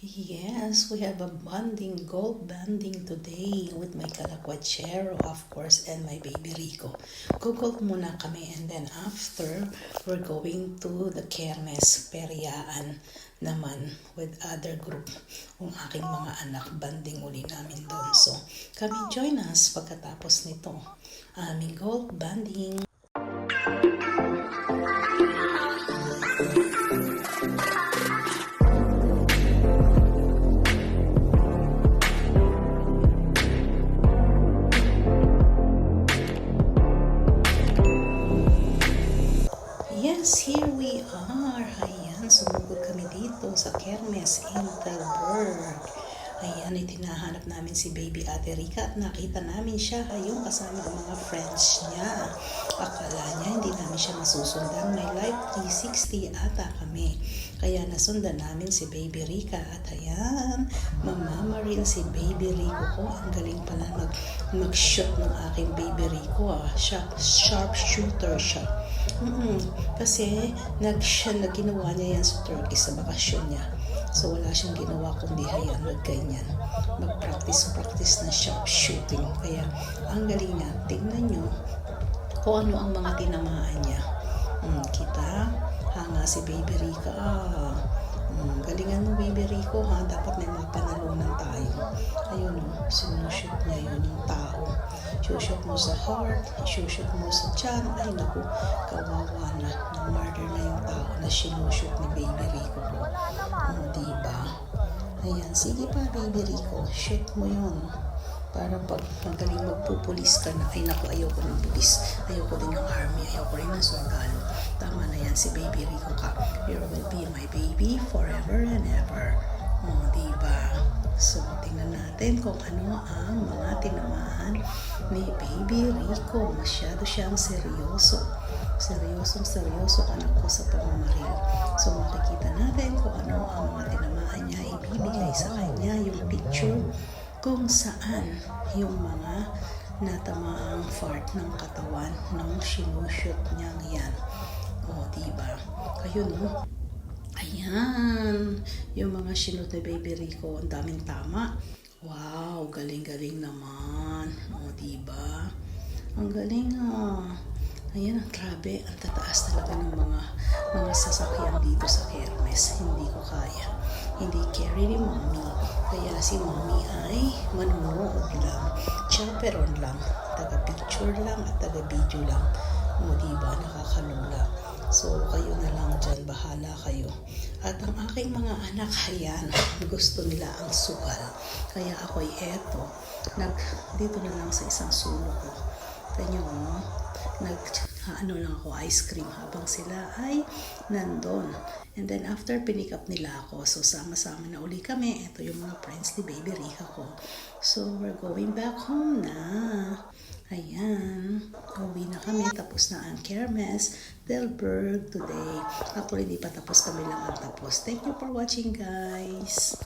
Yes, we have a gold banding today with my Calacuachero, of course, and my baby Rico. Gold muna kami, and then after, we're going to the Kermes, Periaan naman with other group. Ang aking mga anak, banding uli namin doon. So, kami join us pagkatapos nito. Aming gold banding. Yes, here we are. Ayan, sumugod kami dito sa Kermes in Telberg. Ayan, itinahanap namin si baby Ate Rica at nakita namin siya ayun kasama ang mga friends niya. Akala niya hindi namin siya masusundan. May live 360 ata kami. Kaya nasundan namin si baby Rica at ayan, mamamaril si baby Rico ko. Ang galing pala mag-shoot ng aking baby Rico. Sharp shooter siya. Kasi ginawa niya yan sa Turkey sa bakasyon niya. So wala siyang ginawa kundi hayaan ganyan. Mag-practice ng sharp shooting. Kaya ang galing niya. Tingnan nyo kung ano ang mga tinamaan niya. Kita? Hanga si baby Rica. Galingan mo baby Rico ha. Dapat may mga panalunan tayo. Ayun sinushoot niya yun yung tao. Shoot mo sa heart, shoot mo sa tiyan. Ay naku, kawawa na. Na-murder na yung tao na sinushoot ni baby Rico ko. Diba? Ayan, sige pa baby Rico, shoot mo yun. Para pag magaling magpupulis ka na, ay naku, ayoko ng pulis. Ayoko din ng army, ayoko rin ng sundalo. Tama na yan si baby Rico ka. You will be my baby forever and ever. Diba? So, tingnan natin kung ano ang mga tinamaan ni baby Rico. Masyado siyang seryoso. Seryoso anak ko sa pamamaril. So, makikita natin kung ano ang mga tinamaan niya. Ibibigay sa kanya yung picture kung saan yung mga natamaang part ng katawan ng sinushoot niyang yan. Diba? Ayun, Ayan, yung mga sinut ni baby Rico, ang daming tama. Wow, galing-galing naman. Diba? Ang galing Ayan, grabe, ang tataas talaga ng mga sasakyan dito sa Kermes. Hindi ko kaya. Hindi carry ni mommy. Kaya si mommy ay manunood lang. Chaperon lang. Taga-picture lang at taga-video lang. Diba? Nakakalula. So, kayo na lang dyan, bahala kayo. At ang aking mga anak, ayan, gusto nila ang sukal. Kaya ako'y dito na lang sa isang sulok ko. Kanya lang ako, ice cream habang sila ay nandun. And then after pinick up nila ako, so sama-sama na uli kami. Ito yung mga friends ni baby Rica ko. So, we're going back home na. Ayan, uwi na kami, tapos na ang Kermes Telberg today. Actually, di pa tapos, kami lang ang tapos. Thank you for watching, guys.